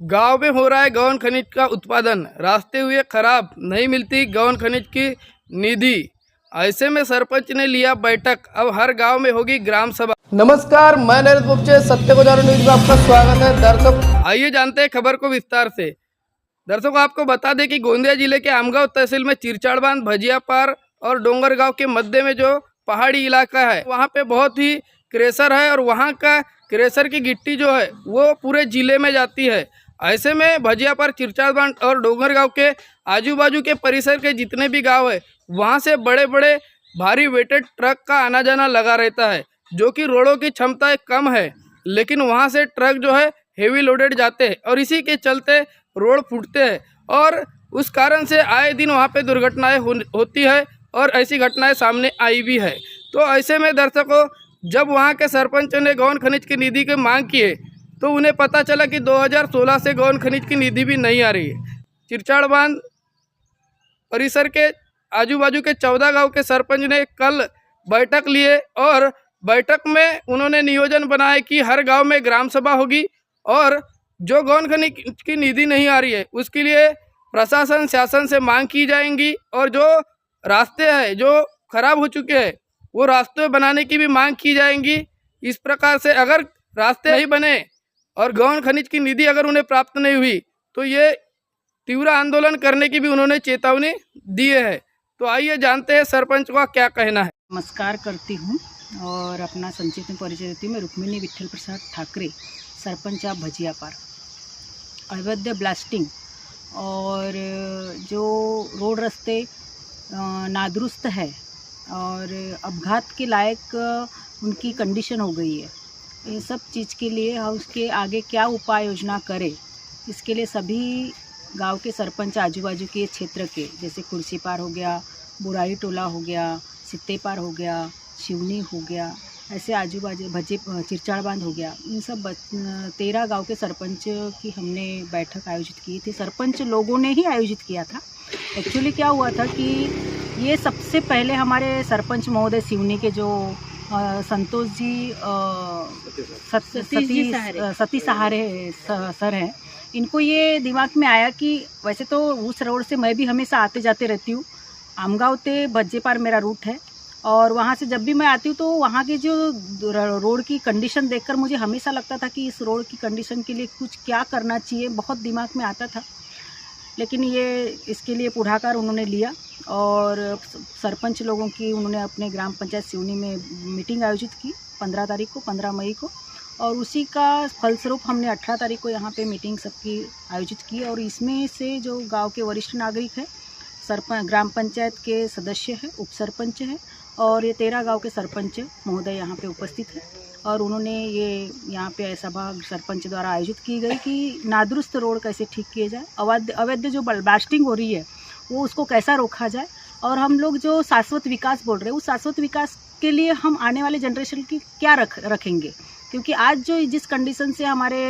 गांव में हो रहा है गौन खनिज का उत्पादन, रास्ते हुए खराब, नहीं मिलती गौन खनिज की निधि। ऐसे में सरपंच ने लिया बैठक, अब हर गांव में होगी ग्राम सभा। नमस्कार, मैं नरेंद्र गुप्ते, सत्य को जानो न्यूज में आपका स्वागत है। दर्शक आइए जानते हैं खबर को विस्तार से। दर्शकों, आपको बता दें कि गोंदिया जिले के आमगांव तहसील में चिरचाड़ बांध, भजिया पार और डोंगरगांव के मध्य में जो पहाड़ी इलाका है, वहाँ पे बहुत ही क्रेशर है और वहाँ का क्रेशर की गिट्टी जो है वो पूरे जिले में जाती है। ऐसे में भजिया पार, चिरचाड़ बांध और डोंगरगांव के आजू बाजू के परिसर के जितने भी गाँव है, वहाँ से बड़े बड़े भारी वेटेड ट्रक का आना जाना लगा रहता है, जो कि रोडों की क्षमता कम है, लेकिन वहाँ से ट्रक जो है हेवी लोडेड जाते हैं और इसी के चलते रोड फूटते हैं और उस कारण से आए दिन वहाँ पे दुर्घटनाएं होती है और ऐसी घटनाएं सामने आई भी है। तो ऐसे में दर्शकों, जब वहाँ के सरपंच ने गौन खनिज की निधि की मांग की है, तो उन्हें पता चला कि 2016 से गौन खनिज की निधि भी नहीं आ रही है। चिरचाड़ बांध परिसर के आजू बाजू के 14 गांव के सरपंच ने कल बैठक लिए और बैठक में उन्होंने नियोजन बनाया कि हर गांव में ग्राम सभा होगी और जो गौन खनिज की निधि नहीं आ रही है उसके लिए प्रशासन शासन से मांग की जाएंगी और जो रास्ते हैं जो खराब हो चुके हैं वो रास्ते बनाने की भी मांग की जाएंगी। इस प्रकार से अगर रास्ते नहीं बने और गौन खनिज की निधि अगर उन्हें प्राप्त नहीं हुई तो ये तीव्र आंदोलन करने की भी उन्होंने चेतावनी दी है। तो आइए जानते हैं सरपंच का क्या कहना है। नमस्कार करती हूँ और अपना संक्षिप्त में परिचय देती हूँ। मैं रुक्मिणी विठल प्रसाद ठाकरे, सरपंच ऑफ भजिया पार। अवैध ब्लास्टिंग और जो रोड रास्ते नादुरुस्त है और अपघात के लायक उनकी कंडीशन हो गई है, ये सब चीज़ के लिए हम उसके आगे क्या उपाय योजना करें, इसके लिए सभी गांव के सरपंच आजू बाजू के क्षेत्र के, जैसे कुर्सी पार हो गया, बुराई टोला हो गया, सित्ते पार हो गया, शिवनी हो गया, ऐसे आजू बाजू भजे चिरचाड़ बांध हो गया, इन सब 13 गांव के सरपंच की हमने बैठक आयोजित की थी। सरपंच लोगों ने ही आयोजित किया था। एक्चुअली क्या हुआ था कि ये सबसे पहले हमारे सरपंच महोदय सिवनी के जो संतोष जी सती सहारे सर हैं, इनको ये दिमाग में आया कि वैसे तो उस रोड से मैं भी हमेशा आते जाते रहती हूँ। आमगांव से भज्जे पार मेरा रूट है और वहाँ से जब भी मैं आती हूँ तो वहाँ की जो रोड की कंडीशन देखकर मुझे हमेशा लगता था कि इस रोड की कंडीशन के लिए कुछ क्या करना चाहिए, बहुत दिमाग में आता था। लेकिन ये इसके लिए पुढ़ाकार उन्होंने लिया और सरपंच लोगों की उन्होंने अपने ग्राम पंचायत सिवनी में मीटिंग आयोजित की 15 तारीख को, 15 मई को, और उसी का फलस्वरूप हमने 18 तारीख को यहाँ पे मीटिंग सबकी आयोजित की। और इसमें से जो गांव के वरिष्ठ नागरिक हैं, सरपंच, ग्राम पंचायत के सदस्य हैं, उप सरपंच हैं और ये 13 गांव के सरपंच महोदय यहाँ पे उपस्थित हैं और उन्होंने ये यहाँ पे सभा सरपंच द्वारा आयोजित की गई कि नादुरुस्त रोड कैसे ठीक किए जाए, अवैध जो ब्लास्टिंग हो रही है वो उसको कैसा रोका जाए, और हम लोग जो शाश्वत विकास बोल रहे हैं उस शाश्वत विकास के लिए हम आने वाले जनरेशन की क्या रखेंगे। क्योंकि आज जो जिस कंडीशन से हमारे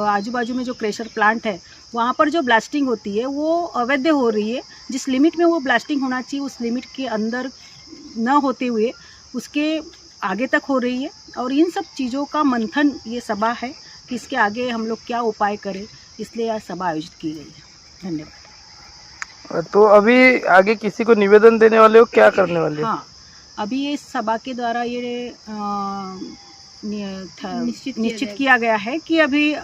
आजू बाजू में जो क्रेशर प्लांट है वहाँ पर जो ब्लास्टिंग होती है वो अवैध हो रही है। जिस लिमिट में वो ब्लास्टिंग होना चाहिए उस लिमिट के अंदर न होते हुए उसके आगे तक हो रही है। और इन सब चीज़ों का मंथन ये सभा है कि इसके आगे हम लोग क्या उपाय करें, इसलिए यह सभा आयोजित की गई है। धन्यवाद। तो अभी आगे किसी को निवेदन देने वाले हो, क्या करने वाले हो? हाँ, अभी ये सभा के द्वारा ये निश्चित किया गया है कि अभी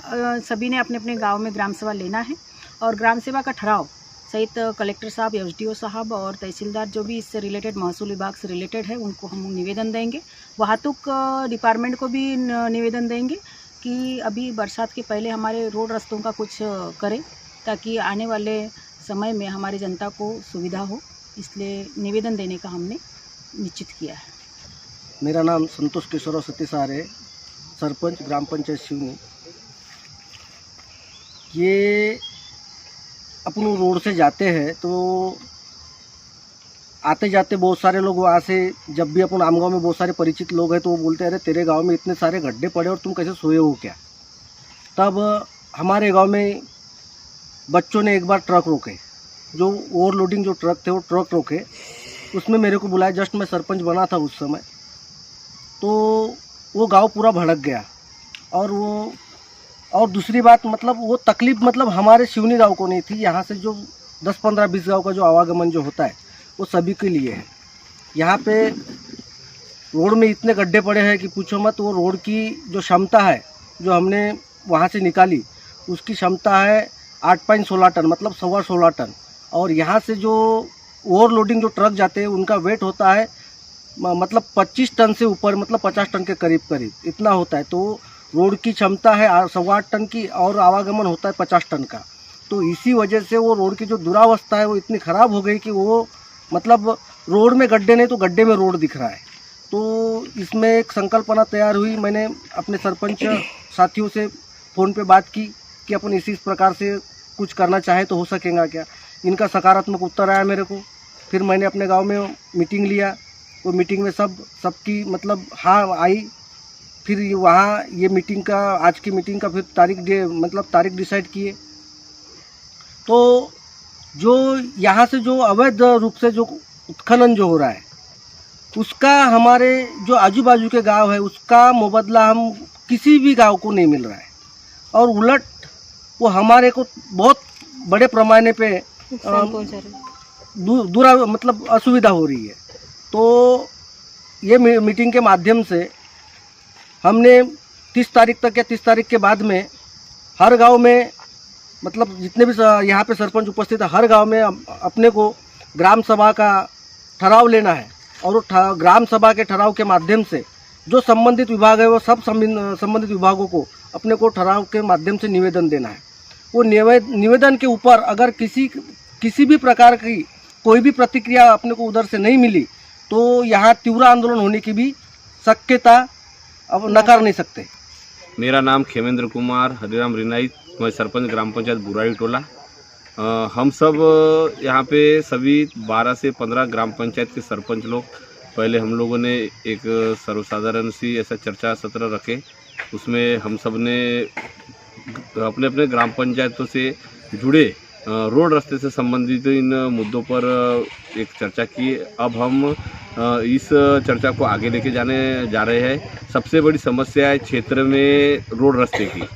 सभी ने अपने अपने गांव में ग्राम सभा लेना है और ग्राम सभा का ठहराव सहित कलेक्टर साहब, एसडीओ साहब और तहसीलदार जो भी इससे रिलेटेड, महसूल विभाग से रिलेटेड है, उनको हम निवेदन देंगे। वहातुक डिपार्टमेंट को भी निवेदन देंगे कि अभी बरसात के पहले हमारे रोड रास्तों का कुछ करें ताकि आने वाले समय में हमारी जनता को सुविधा हो, इसलिए निवेदन देने का हमने निश्चित किया है। मेरा नाम संतोष किशोर सती सहारे, सरपंच ग्राम पंचायत शिवनी। ये अपन रोड से जाते हैं तो आते जाते बहुत सारे लोग वहाँ से, जब भी अपन आमगांव में बहुत सारे परिचित लोग हैं तो वो बोलते हैं अरे तेरे गांव में इतने सारे गड्ढे पड़े और तुम कैसे सोए हो क्या। तब हमारे गांव में बच्चों ने एक बार ट्रक रोके, जो ओवरलोडिंग जो ट्रक थे वो ट्रक रोके, उसमें मेरे को बुलाया। जस्ट मैं सरपंच बना था उस समय, तो वो गांव पूरा भड़क गया और वो और दूसरी बात मतलब वो तकलीफ मतलब हमारे सिवनी गांव को नहीं थी, यहाँ से जो 10-15-20 गांव का जो आवागमन जो होता है वो सभी के लिए है। यहाँ पे रोड में इतने गड्ढे पड़े हैं कि पूछो मत। वो रोड की जो क्षमता है जो हमने वहाँ से निकाली उसकी क्षमता है 8.16 टन मतलब 16.25 टन। और यहाँ से जो ओवरलोडिंग जो ट्रक जाते हैं उनका वेट होता है मतलब 25 टन से ऊपर मतलब 50 टन के करीब इतना होता है। तो रोड की क्षमता है 8.25 टन की और आवागमन होता है 50 टन का। तो इसी वजह से वो रोड की जो दुरावस्था है वो इतनी ख़राब हो गई कि वो मतलब रोड में गड्ढे नहीं तो गड्ढे में रोड दिख रहा है। तो इसमें एक संकल्पना तैयार हुई। मैंने अपने सरपंच साथियों से फ़ोन पे बात की कि अपन इसी प्रकार से कुछ करना चाहे तो हो सकेगा क्या। इनका सकारात्मक उत्तर आया मेरे को। फिर मैंने अपने गांव में मीटिंग लिया। वो मीटिंग में सबकी मतलब हाँ आई। फिर वहाँ ये मीटिंग का आज की मीटिंग का फिर तारीख डिसाइड किए। तो जो यहाँ से जो अवैध रूप से जो उत्खनन जो हो रहा है उसका हमारे जो आजू बाजू के गांव है उसका मुबदला हम किसी भी गांव को नहीं मिल रहा है। और उलट वो हमारे को बहुत बड़े पैमाने पे दूरा मतलब असुविधा हो रही है। तो ये मीटिंग के माध्यम से हमने 30 तारीख तक या 30 तारीख के बाद में हर गांव में मतलब जितने भी यहाँ पे सरपंच उपस्थित है हर गांव में अपने को ग्राम सभा का ठराव लेना है। और वो ग्राम सभा के ठराव के माध्यम से जो संबंधित विभाग है वो सब संबंधित विभागों को अपने को ठराव के माध्यम से निवेदन देना है। वो निवेदन के ऊपर अगर किसी भी प्रकार की कोई भी प्रतिक्रिया अपने को उधर से नहीं मिली तो यहाँ तीव्र आंदोलन होने की भी शक्यता अब नकार नहीं सकते। मेरा नाम खेमेंद्र कुमार हरिराम रिनाई, मैं सरपंच ग्राम पंचायत बुराड़ी टोला। हम सब यहाँ पे सभी 12 से 15 ग्राम पंचायत के सरपंच लोग पहले हम लोगों ने एक सर्वसाधारण सी ऐसा चर्चा सत्र रखे। उसमें हम सब ने अपने अपने ग्राम पंचायतों से जुड़े रोड रास्ते से संबंधित इन मुद्दों पर एक चर्चा की। अब हम इस चर्चा को आगे लेके जा रहे हैं। सबसे बड़ी समस्या है क्षेत्र में रोड रास्ते की।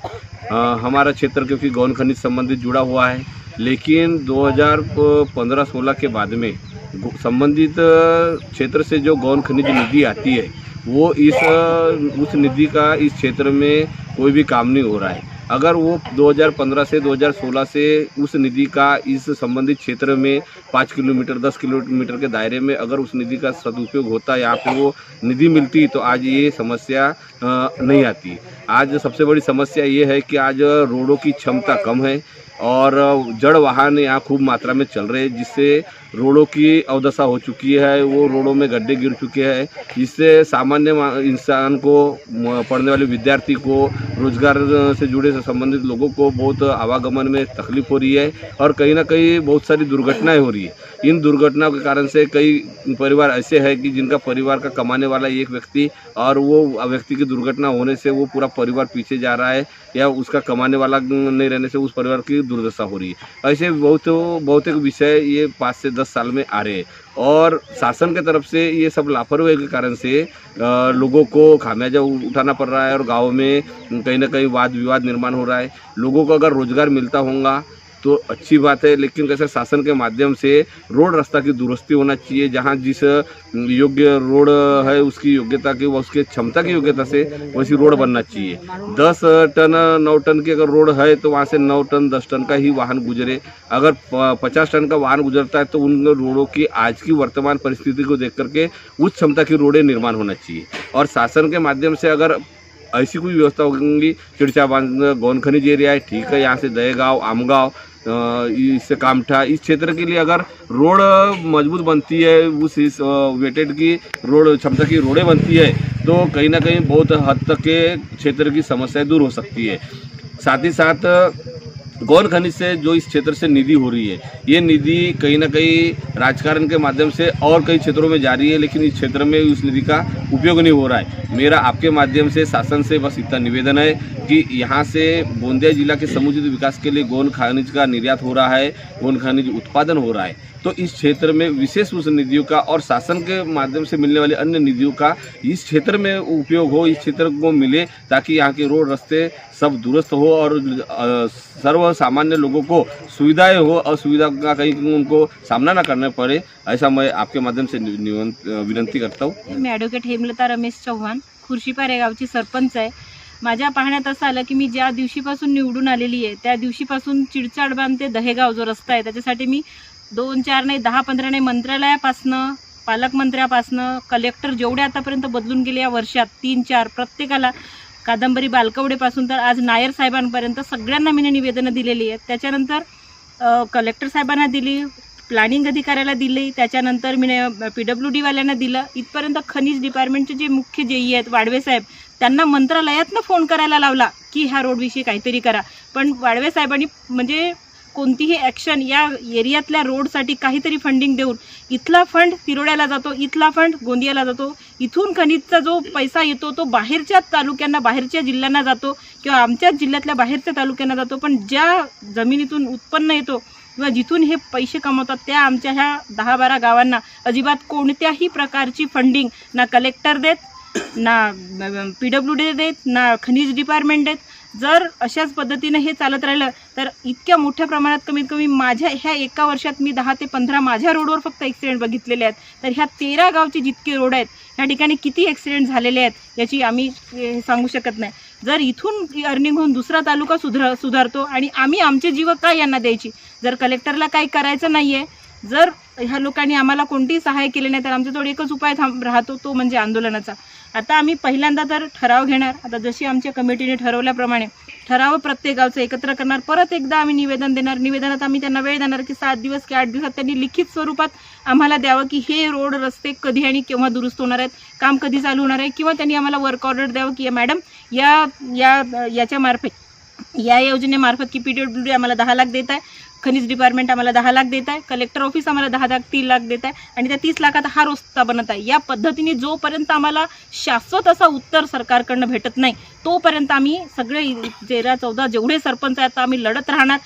हमारा क्षेत्र क्योंकि गौन खनिज संबंधित जुड़ा हुआ है, लेकिन 2015-16 के बाद में संबंधित क्षेत्र से जो गौन खनिज निधि आती है वो उस निधि का इस क्षेत्र में कोई भी काम नहीं हो रहा है। अगर वो 2015 से 2016 से उस निधि का इस संबंधित क्षेत्र में 5 किलोमीटर 10 किलोमीटर के दायरे में अगर उस निधि का सदुपयोग होता, यहाँ पे वो निधि मिलती, तो आज ये समस्या नहीं आती। आज सबसे बड़ी समस्या ये है कि आज रोडों की क्षमता कम है और जड़ वाहन यहाँ खूब मात्रा में चल रहे हैं, जिससे रोडों की अवदशा हो चुकी है। वो रोडों में गड्ढे गिर चुके हैं, जिससे सामान्य इंसान को, पढ़ने वाले विद्यार्थी को, रोजगार से जुड़े से संबंधित लोगों को बहुत आवागमन में तकलीफ हो रही है और कहीं ना कहीं बहुत सारी दुर्घटनाएं हो रही है। इन दुर्घटनाओं के कारण से कई परिवार ऐसे हैं कि जिनका परिवार का कमाने वाला एक व्यक्ति और वो व्यक्ति की दुर्घटना होने से वो पूरा परिवार पीछे जा रहा है या उसका कमाने वाला नहीं रहने से उस परिवार की दुर्दशा हो रही है। ऐसे बहुत एक विषय ये 5 से 10 साल में आ रहे हैं और शासन के तरफ से ये सब लापरवाही के कारण से लोगों को खामियाजा उठाना पड़ रहा है और गाँव में कहीं ना कहीं वाद विवाद निर्माण हो रहा है। लोगों को अगर रोजगार मिलता होगा तो अच्छी बात है, लेकिन कैसे शासन के माध्यम से रोड रास्ता की दुरुस्ती होना चाहिए। जहां जिस योग्य रोड है उसकी योग्यता की व उसके क्षमता की योग्यता से वैसी रोड बनना चाहिए। 10 टन 9 टन की अगर रोड है तो वहां से 9 टन 10 टन का ही वाहन गुजरे। अगर 50 टन का वाहन गुजरता है तो उन रोडों की आज की वर्तमान परिस्थिति को देख करके उच्च क्षमता की रोडें निर्माण होना चाहिए। और शासन के माध्यम से अगर ऐसी कोई व्यवस्था होगी, चिड़चा बांध गौन खनिज एरिया है, ठीक है, यहाँ से दहेगांव, आमगांव, इससे कामठा, इस क्षेत्र के लिए अगर रोड मजबूत बनती है, उस वेटेड की रोड क्षमता की रोडें बनती है तो कहीं ना कहीं बहुत हद तक के क्षेत्र की समस्याएं दूर हो सकती है। साथ ही साथ गौन खनिज से जो इस क्षेत्र से निधि हो रही है, ये निधि कहीं ना कहीं राजकारण के माध्यम से और कई क्षेत्रों में जा रही है, लेकिन इस क्षेत्र में उस निधि का उपयोग नहीं हो रहा है। मेरा आपके माध्यम से शासन से बस इतना निवेदन है कि यहाँ से गोंदिया जिला के समुचित विकास के लिए गौन खनिज का निर्यात हो रहा है, गौन खनिज उत्पादन हो रहा है, तो तो इस क्षेत्र में विशेष उस निधियों का और शासन के माध्यम से मिलने वाली अन्य निधियों का इस क्षेत्र में उपयोग हो, इस क्षेत्र को मिले, ताकि यहाँ के रोड रास्ते सब दुरुस्त हो और सर्व सामान्य लोगों को सुविधाएं हो, असुविधा का कहीं उनको सामना ना करना पड़े, ऐसा मैं आपके माध्यम से विनंती करता हूँ। मी ॲडव्होकेट हेमलता रमेश चव्हाण, खुर्शीपार या गावची सरपंच आहे. माझ्या पाहण्यात असं आलं की मी ज्या दिवशीपासून निवडून आलेली आहे त्या दिवशीपासून चिडचाडबांध ते दहेगाव जो रस्ता आहे त्याच्यासाठी मी 2-4 नाही 10-15 नाही मंत्रालयापासनं, पालकमंत्र्यापासनं, कलेक्टर जेवढे आतापर्यंत बदलून गेले या वर्षात 3-4 प्रत्येकाला, कादंबरी बालकवडेपासून तर आज नायर साहेबांपर्यंत सगळ्यांना मी निवेदनं दिलेली आहेत. त्याच्यानंतर कलेक्टर साहेबांना दिली, प्लॅनिंग अधिकाऱ्याला दिली, त्याच्यानंतर मी PWD वाल्यांना दिलं, इथपर्यंत खनिज डिपार्टमेंटचे जे मुख्य JE आहेत वाडवे साहेब त्यांना मंत्रालयातनं फोन करायला लावला की ह्या रोडविषयी काहीतरी करा. पण वाडवे साहेबांनी म्हणजे कोणतीही ॲक्शन या एरियातल्या रोडसाठी काहीतरी फंडिंग देऊन इथला फंड तिरोड्याला जातो, इथला फंड गोंदियाला जातो, इथून खनिजचा जो पैसा येतो तो बाहेरच्या तालुक्यांना, बाहेरच्या जिल्ह्यांना जातो किंवा आमच्याच जिल्ह्यातल्या बाहेरच्या तालुक्यांना जातो. पण ज्या जमिनीतून उत्पन्न येतो किंवा जिथून हे पैसे कमवतात त्या आमच्या ह्या 10-12 गावांना अजिबात कोणत्याही प्रकारची फंडिंग ना कलेक्टर देत, ना PWD देत, ना खनिज डिपार्टमेंट देत. जर अशाच पद्धतीने हे चालत राहिलं तर इतक्या मोठ्या प्रमाणात कमीत कमी माझ्या ह्या एका वर्षात मी 10 ते 15 माझ्या रोडवर फक्त ॲक्सिडेंट बघितलेले आहेत. तर ह्या 13 गावचे जितके रोड आहेत ह्या ठिकाणी किती ॲक्सिडेंट झालेले आहेत याची आम्ही सांगू शकत नाही. जर इथून अर्निंग होऊन दुसरा तालुका सुधारतो आणि आम्ही आमचे जीव काय यांना द्यायची, जर कलेक्टरला काही करायचं नाही आहे, जर ह्या लोकांनी आम्हाला कोणतीही सहाय्य केले नाही तर आमच्याजवळ एकच उपाय राहतो, तो म्हणजे आंदोलनाचा. आता आम्ही पहिल्यांदा तर ठराव घेणार, आता जशी आमच्या कमिटीने ठरवल्याप्रमाणे ठराव प्रत्येक गावचं एकत्र करणार, परत एकदा आम्ही निवेदन देणार. निवेदनात आम्ही त्यांना वेळ देणार की 7 दिवस की 8 दिवसात त्यांनी लिखित स्वरूपात आम्हाला द्यावं की हे रोड रस्ते कधी आणि केव्हा दुरुस्त होणार आहेत, काम कधी चालू होणार आहे, किंवा त्यांनी आम्हाला वर्क ऑर्डर द्यावं की मॅडम याच्यामार्फत या योजनेमार्फत की PWD आम्हाला 10 लाख देत आहे, खनिज डिपार्टमेंट आम्हाला 10 लाख देत आहे, कलेक्टर ऑफिस आम्हाला 3 लाख देत आहे आणि त्या 30 लाखात हा रस्ता बनत आहे. या पद्धतीने जोपर्यंत आम्हाला शाश्वत असा उत्तर सरकारकडनं भेटत नाही तोपर्यंत आम्ही सगळे 13-14 जेवढे सरपंच आहेत आम्ही लढत राहणार.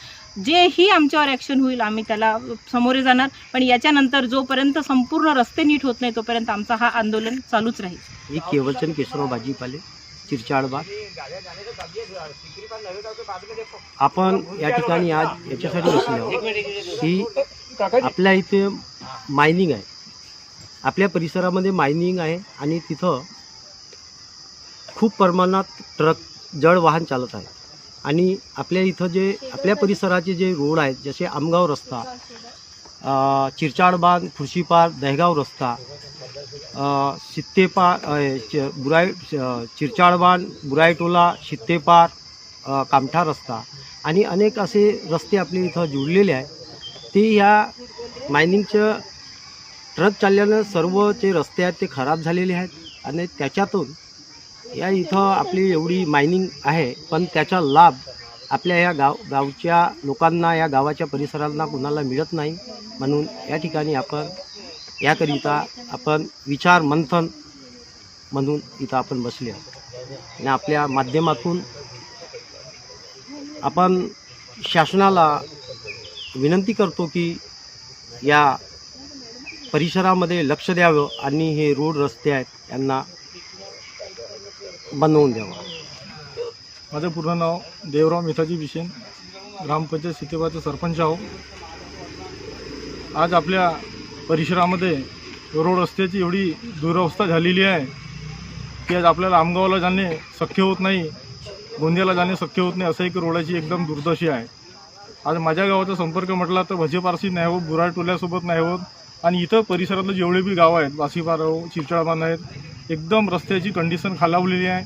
जेही आमच्यावर ॲक्शन होईल आम्ही त्याला सामोरे जाणार. पण याच्यानंतर जोपर्यंत संपूर्ण रस्ते नीट होत नाही तोपर्यंत आमचा हा आंदोलन चालूच राहील. मी केवलचंद केशवराव भाजीपाले, चिरचाडबाग. आपण या ठिकाणी आज याच्यासाठी बसलो की आपल्या इथे मायनिंग आहे, आपल्या परिसरामध्ये मायनिंग आहे आणि तिथं खूप प्रमाणात ट्रक जड वाहन चालत आहे. आणि आपल्या इथं जे आपल्या परिसराचे जे रोड आहेत जसे आमगाव रस्ता, चिरचाडबाग, खुर्शीपार, दहेगाव रस्ता, चिरचाडबाग, बुराईटोला, सित्तेपार, कामठा रस्ता आणि अनेक असे रस्ते आपले इथं जुळलेले आहेत. ते ह्या मायनिंगचं ट्रक चालल्यानं सर्व जे रस्ते आहेत ते खराब झालेले आहेत आणि त्याच्यातून या इथं आपली एवढी मायनिंग आहे पण त्याचा लाभ आपल्या या गावच्या लोकांना, या गावाच्या परिसरांना कुणाला मिळत नाही. म्हणून या ठिकाणी आपण याकरिता आपण विचार मंथन म्हणून इथं आपण बसले आहोत आणि आपल्या माध्यमातून आपण शासनाला विनंती करतो की या परिसरामध्ये लक्ष द्यावं आणि हे रोड रस्ते आहेत यांना बनवून द्यावं. माझं पूर्ण नाव देवराव मिठाजी बिशेन, ग्रामपंचायत सित्तेपारचे सरपंच आहो. आज आपल्या परिसरामध्ये रोड रस्त्याची एवढी दुरवस्था झालेली आहे की आज आपल्याला आमगावला जाणे शक्य होत नाही, गोंदियाला जाणे शक्य होत नाही, असं एक रोडाची एकदम दुर्दशा आहे. आज माझ्या गावाचा संपर्क म्हटला तर भजेपारशी नाही होत, बुराटोल्यासोबत नाही होत आणि इथं परिसरातले जेवढे बी गाव आहेत, बासीपार हो, चिरचाडबाग आहेत, एकदम रस्त्याची कंडिशन खालावलेली आहे.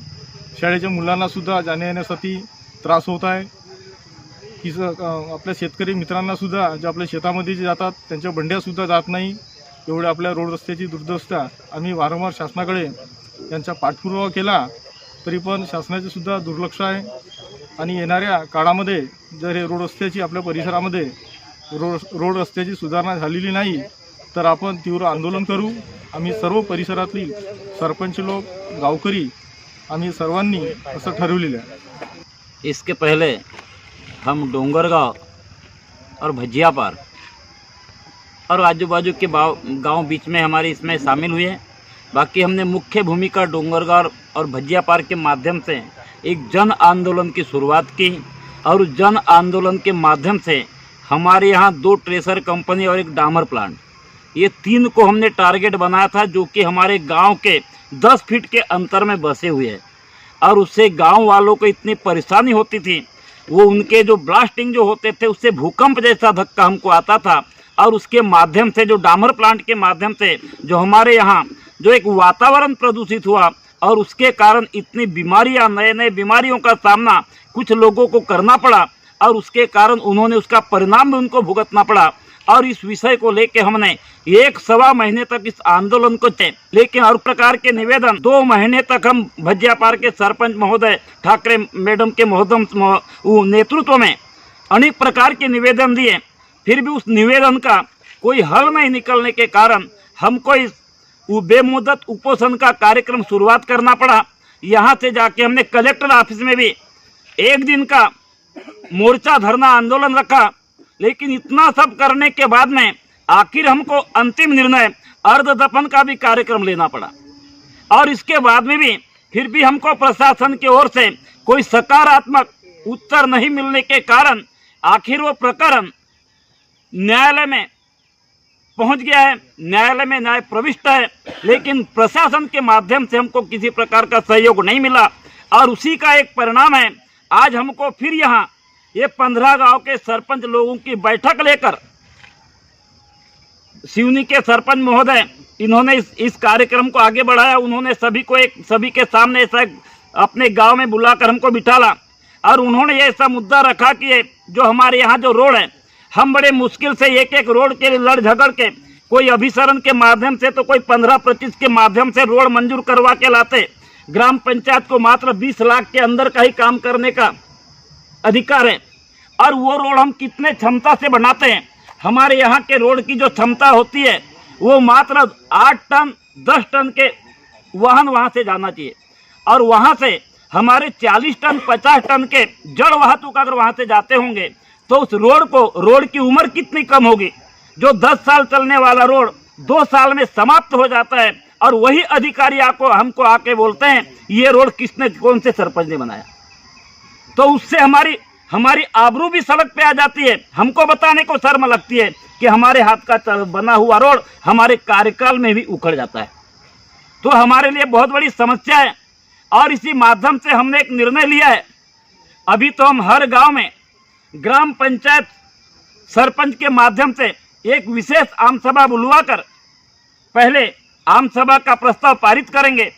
शाळेच्या मुलांनासुद्धा जाण्या येण्यासाठी त्रास होत आहे. की आपल्या शेतकरी मित्रांनासुद्धा जे आपल्या शेतामध्ये जे जातात त्यांच्या बंड्यासुद्धा जात नाही. एवढ्या आपल्या रोड रस्त्याची दुर्दशा आम्ही वारंवार शासनाकडे यांचा पाठपुरावा केला तरी पण शासनाचे सुद्धा दुर्लक्ष आहे. आणि येणाऱ्या काळामध्ये जर हे रोड रस्त्याची आपल्या परिसरामध्ये रोड रस्त्याची सुधारणा झालेली नाही तर आपण तीव्र आंदोलन करू. आम्ही सर्व परिसरातील सरपंच लोक, गावकरी आम्ही सर्वांनी असं ठरवलेलं आहे. इसके पहले हम डोंगरगांव और भजियापार और आजू बाजू के गांव बीच में हमारे इसमें शामिल हुए हैं। बाकी हमने मुख्य भूमिका डोंगरगांव और भजिया पार्क के माध्यम से एक जन आंदोलन की शुरुआत की और उस जन आंदोलन के माध्यम से हमारे यहाँ 2 ट्रेसर कंपनी और एक डामर प्लांट, ये 3 को हमने टारगेट बनाया था, जो कि हमारे गांव के 10 फीट के अंतर में बसे हुए हैं। और उससे गांव वालों को इतनी परेशानी होती थी, वो उनके जो ब्लास्टिंग जो होते थे उससे भूकंप जैसा धक्का हमको आता था। और उसके माध्यम से जो डामर प्लांट के माध्यम से जो हमारे यहाँ जो एक वातावरण प्रदूषित हुआ और उसके कारण इतनी बीमारियाँ, नए नए बीमारियों का सामना कुछ लोगों को करना पड़ा और उसके कारण उन्होंने उसका परिणाम भी उनको भुगतना पड़ा। और इस विषय को लेके हमने 1-1.25 महीने तक इस आंदोलन को थे, लेकिन हर प्रकार के निवेदन 2 महीने तक हम भजिया पार्क के सरपंच महोदय ठाकरे मैडम के नेतृत्व में अनेक प्रकार के निवेदन दिए, फिर भी उस निवेदन का कोई हल नहीं निकलने के कारण हमको इस बेमुदत उपोषण का कार्यक्रम शुरुआत करना पड़ा। यहाँ से जाके हमने कलेक्टर ऑफिस में भी 1 दिन का मोर्चा धरना आंदोलन रखा, लेकिन इतना सब करने के बाद में आखिर हमको अंतिम निर्णय अर्ध दफन का भी कार्यक्रम लेना पड़ा। और इसके बाद में भी फिर भी हमको प्रशासन की ओर से कोई सकारात्मक उत्तर नहीं मिलने के कारण आखिर वो प्रकरण न्यायालय में पहुंच गया है, न्यायालय में न्याय प्रविष्ट है, लेकिन प्रशासन के माध्यम से हमको किसी प्रकार का सहयोग नहीं मिला। और उसी का एक परिणाम है, आज हमको फिर यहाँ ये 15 गांव के सरपंच लोगों की बैठक लेकर सिवनी के सरपंच महोदय इन्होंने इस कार्यक्रम को आगे बढ़ाया। उन्होंने सभी के सामने ऐसा अपने गांव में बुलाकर हमको बिठाला और उन्होंने ये ऐसा मुद्दा रखा कि ये जो हमारे यहाँ जो रोड है, हम बड़े मुश्किल से एक रोड के लिए लड़ झगड़ के कोई अभिसरण के माध्यम से तो कोई 15-25 के माध्यम से रोड मंजूर करवा के लाते। ग्राम पंचायत को मात्र 20 लाख के अंदर का ही काम करने का अधिकार है और वो रोड हम कितने क्षमता से बनाते हैं। हमारे यहाँ के रोड की जो क्षमता होती है वो मात्र 8 टन 10 टन के वाहन वहाँ से जाना चाहिए और वहाँ से हमारे 40 टन 50 टन के जड़ वाहतुक अगर वहाँ से जाते होंगे तो उस रोड की उम्र कितनी कम होगी। जो 10 साल चलने वाला रोड 2 साल में समाप्त हो जाता है और वही अधिकारी हमको आके बोलते हैं ये रोड किसने, कौन से सरपंच ने बनाया। तो उससे हमारी आबरू भी सड़क पे आ जाती है। हमको बताने को शर्म लगती है कि हमारे हाथ का बना हुआ रोड हमारे कार्यकाल में भी उखड़ जाता है। तो हमारे लिए बहुत बड़ी समस्या है और इसी माध्यम से हमने एक निर्णय लिया है। अभी तो हम हर गांव में ग्राम पंचायत सरपंच के माध्यम से एक विशेष आम सभा बुलवाकर पहले आम सभा का प्रस्ताव पारित करेंगे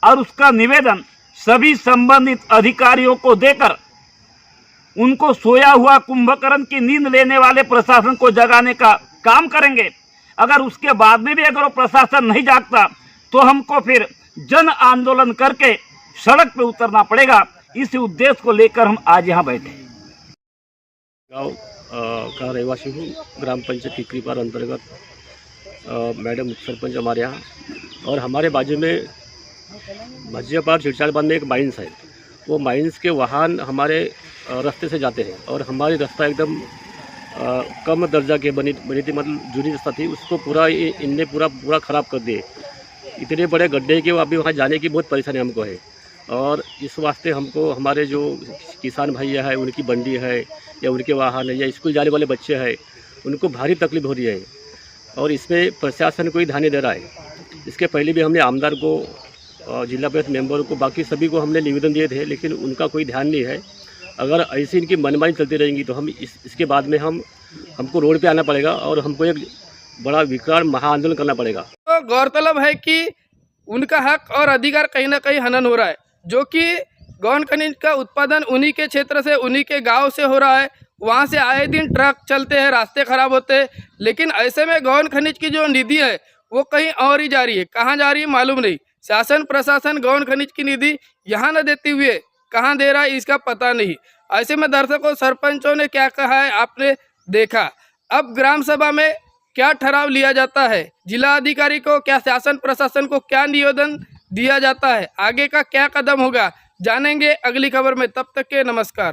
और उसका निवेदन सभी संबंधित अधिकारियों को देकर उनको सोया हुआ कुंभकर्ण की नींद लेने वाले प्रशासन को जगाने का काम करेंगे। अगर उसके बाद में भी अगर वो प्रशासन नहीं जागता तो हमको फिर जन आंदोलन करके सड़क पे उतरना पड़ेगा। इस उद्देश्य को लेकर हम आज यहाँ बैठे। गांव का रहवासी हूँ। ग्राम पंचायत टिकरी पार अंतर्गत मैडम सरपंच हमारे यहाँ और हमारे बाजू में भजिया पार छिड़चाड़ बांध में एक माइंस है। वो माइंस के वाहन हमारे रास्ते से जाते हैं और हमारी रास्ता एकदम कम दर्जा के बनी थी, मतलब जूनी रास्ता थी, उसको पूरा इनने पूरा ख़राब कर दिए। इतने बड़े गड्ढे के अभी वहाँ जाने की बहुत परेशानी हमको है और इस वास्ते हमको हमारे जो किसान भैया है उनकी बंडी है या उनके वाहन है या स्कूल जाने वाले बच्चे हैं उनको भारी तकलीफ हो रही है और इसमें प्रशासन कोई ध्यान नहीं दे रहा है। इसके पहले भी हमने आमदार को, जिला परिषद मेंबर को, बाकी सभी को हमने निवेदन दिए थे, लेकिन उनका कोई ध्यान नहीं है। अगर ऐसी इनकी मनमानी चलती रहेंगी तो हम इसके बाद में हमको रोड पे आना पड़ेगा और हमको एक बड़ा विकराल महाआंदोलन करना पड़ेगा। तो गौरतलब है कि उनका हक और अधिकार कहीं ना कहीं हनन हो रहा है, जो कि गौन खनिज का उत्पादन उन्हीं के क्षेत्र से, उन्हीं के गांव से हो रहा है। वहां से आए दिन ट्रक चलते हैं, रास्ते खराब होते हैं, लेकिन ऐसे में गौन खनिज की जो निधि है वो कहीं और ही जा रही है। कहाँ जा रही है मालूम नहीं। शासन प्रशासन गौन खनिज की निधि यहाँ न देते हुए कहाँ दे रहा है इसका पता नहीं। ऐसे में दर्शकों, सरपंचों ने क्या कहा है आपने देखा। अब ग्राम सभा में क्या ठहराव लिया जाता है, जिला अधिकारी को क्या, शासन प्रशासन को क्या निवेदन दिया जाता है, आगे का क्या कदम होगा, जानेंगे अगली खबर में। तब तक के नमस्कार।